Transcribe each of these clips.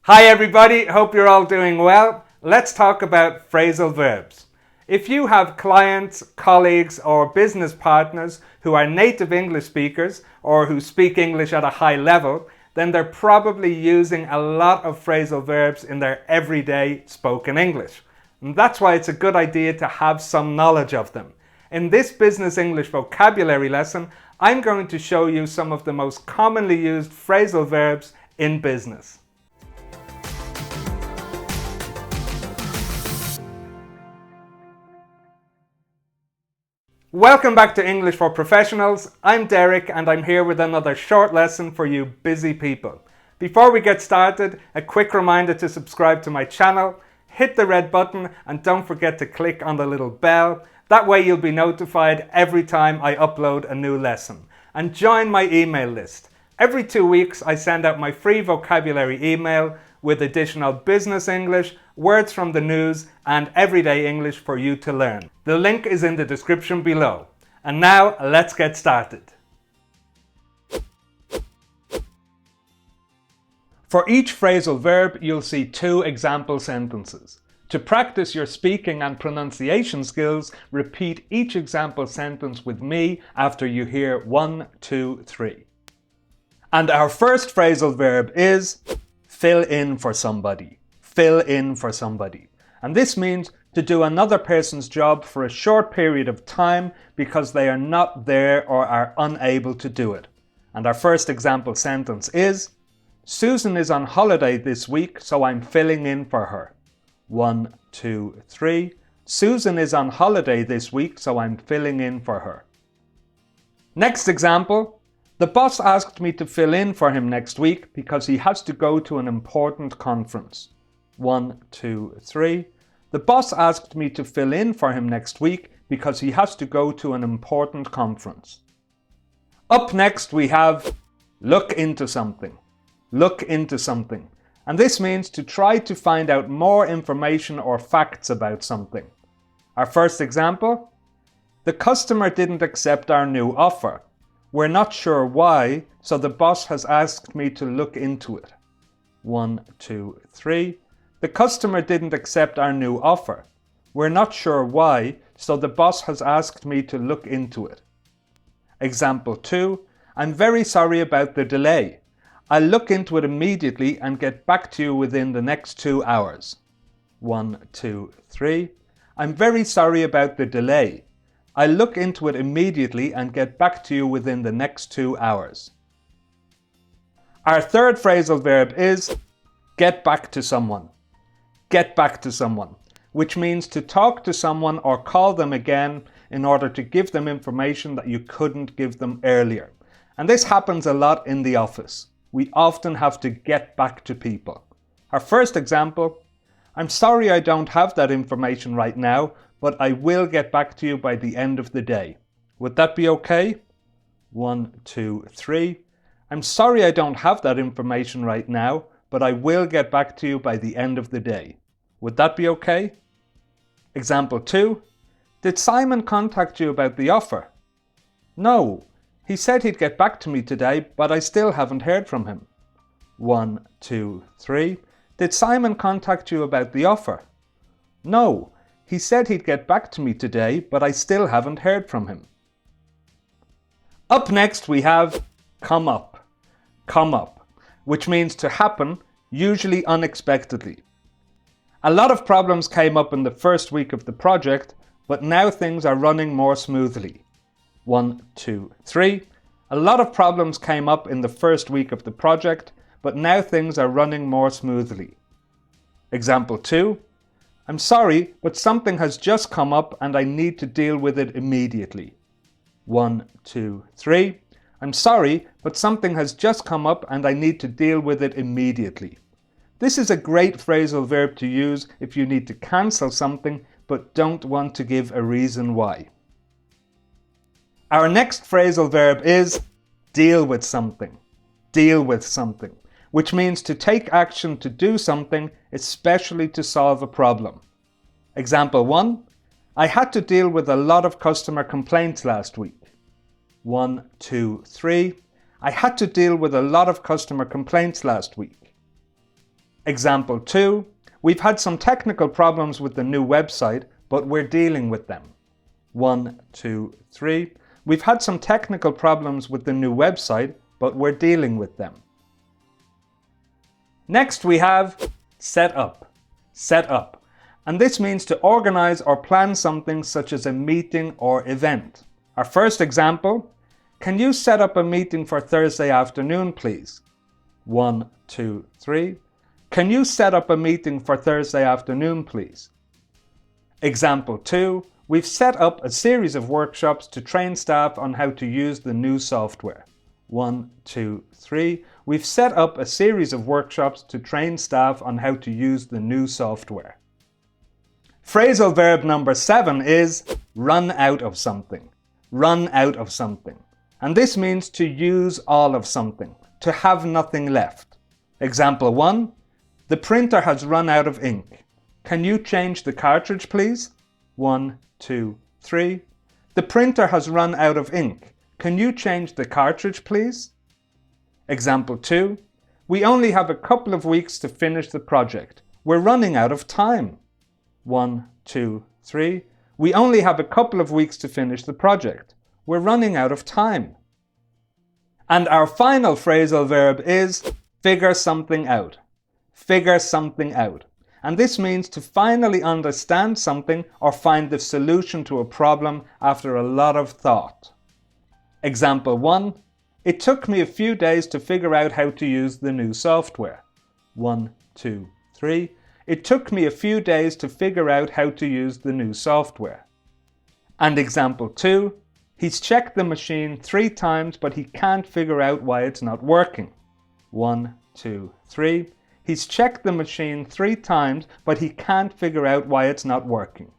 Hi everybody, hope you're all doing well. Let's talk about phrasal verbs. If you have clients, colleagues or business partners who are native English speakers or who speak English at a high level, then they're probably using a lot of phrasal verbs in their everyday spoken English. And that's why it's a good idea to have some knowledge of them. In this business English vocabulary lesson, I'm going to show you some of the most commonly used phrasal verbs in business. Welcome back to English for Professionals. I'm Derek and I'm here with another short lesson for you busy people. Before we get started, a quick reminder to subscribe to my channel, hit the red button and don't forget to click on the little bell. That way you'll be notified every time I upload a new lesson. And join my email list. Every 2 weeks I send out my free vocabulary email with additional business English, words from the news and everyday English for you to learn. The link is in the description below. And now let's get started. For each phrasal verb you'll see 2 example sentences. To practice your speaking and pronunciation skills, repeat each example sentence with me after you hear 1, 2, 3. And our first phrasal verb is fill in for somebody. Fill in for somebody. And this means to do another person's job for a short period of time because they are not there or are unable to do it. And our first example sentence is, Susan is on holiday this week, so I'm filling in for her. 1, 2, 3. Susan is on holiday this week, so I'm filling in for her. Next example. The boss asked me to fill in for him next week because he has to go to an important conference. 1, 2, 3. The boss asked me to fill in for him next week because he has to go to an important conference. Up next we have look into something. Look into something. And this means to try to find out more information or facts about something. Our first example. The customer didn't accept our new offer. We're not sure why, so the boss has asked me to look into it. 1, 2, 3. The customer didn't accept our new offer. We're not sure why, so the boss has asked me to look into it. Example 2. I'm very sorry about the delay. I'll look into it immediately and get back to you within the next 2 hours. 1, 2, 3. I'm very sorry about the delay. I'll look into it immediately and get back to you within the next 2 hours. Our third phrasal verb is get back to someone. Get back to someone, which means to talk to someone or call them again in order to give them information that you couldn't give them earlier. And this happens a lot in the office. We often have to get back to people. Our first example, I'm sorry I don't have that information right now, but I will get back to you by the end of the day. Would that be okay? 1, 2, 3. I'm sorry I don't have that information right now, but I will get back to you by the end of the day. Would that be okay? Example 2. Did Simon contact you about the offer? No. He said he'd get back to me today, but I still haven't heard from him. 1, 2, 3. Did Simon contact you about the offer? No. He said he'd get back to me today, but I still haven't heard from him. Up next we have come up. Come up, which means to happen, usually unexpectedly. A lot of problems came up in the first week of the project, but now things are running more smoothly. 1, 2, 3. A lot of problems came up in the first week of the project, but now things are running more smoothly. Example 2. I'm sorry, but something has just come up and I need to deal with it immediately. 1, 2, 3. I'm sorry, but something has just come up and I need to deal with it immediately. This is a great phrasal verb to use if you need to cancel something but don't want to give a reason why. Our next phrasal verb is deal with something. Deal with something, which means to take action to do something, especially to solve a problem. Example 1. I had to deal with a lot of customer complaints last week. 1, 2, 3. I had to deal with a lot of customer complaints last week. Example 2. We've had some technical problems with the new website, but we're dealing with them. 1, 2, 3. We've had some technical problems with the new website, but we're dealing with them. Next we have set up. Set up. And this means to organize or plan something such as a meeting or event. Our first example, can you set up a meeting for Thursday afternoon, please? 1, 2, 3. Can you set up a meeting for Thursday afternoon, please? Example 2. We've set up a series of workshops to train staff on how to use the new software. 1, 2, 3. We've set up a series of workshops to train staff on how to use the new software. Phrasal verb number 7 is run out of something. Run out of something. And this means to use all of something, to have nothing left. Example 1. The printer has run out of ink. Can you change the cartridge, please? 1, 2, 3. The printer has run out of ink. Can you change the cartridge, please? Example 2. We only have a couple of weeks to finish the project. We're running out of time. 1, 2, 3. We only have a couple of weeks to finish the project. We're running out of time. And our final phrasal verb is figure something out. Figure something out. And this means to finally understand something or find the solution to a problem after a lot of thought. Example 1. It took me a few days to figure out how to use the new software. 1, 2, 3. It took me a few days to figure out how to use the new software. And example 2. He's checked the machine 3 times, but he can't figure out why it's not working. 1, 2, 3. He's checked the machine 3 times, but he can't figure out why it's not working.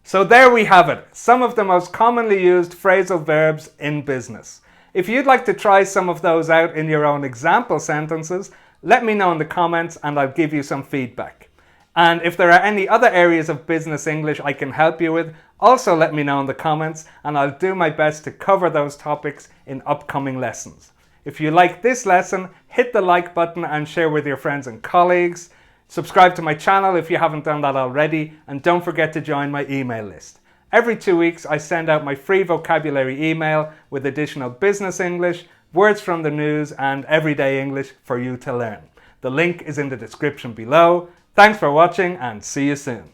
So there we have it, some of the most commonly used phrasal verbs in business. If you'd like to try some of those out in your own example sentences, let me know in the comments and I'll give you some feedback. And if there are any other areas of business English I can help you with, also let me know in the comments and I'll do my best to cover those topics in upcoming lessons. If you like this lesson, hit the like button and share with your friends and colleagues. Subscribe to my channel if you haven't done that already, and don't forget to join my email list. Every 2 weeks I send out my free vocabulary email with additional business English, words from the news and everyday English for you to learn. The link is in the description below. Thanks for watching and see you soon.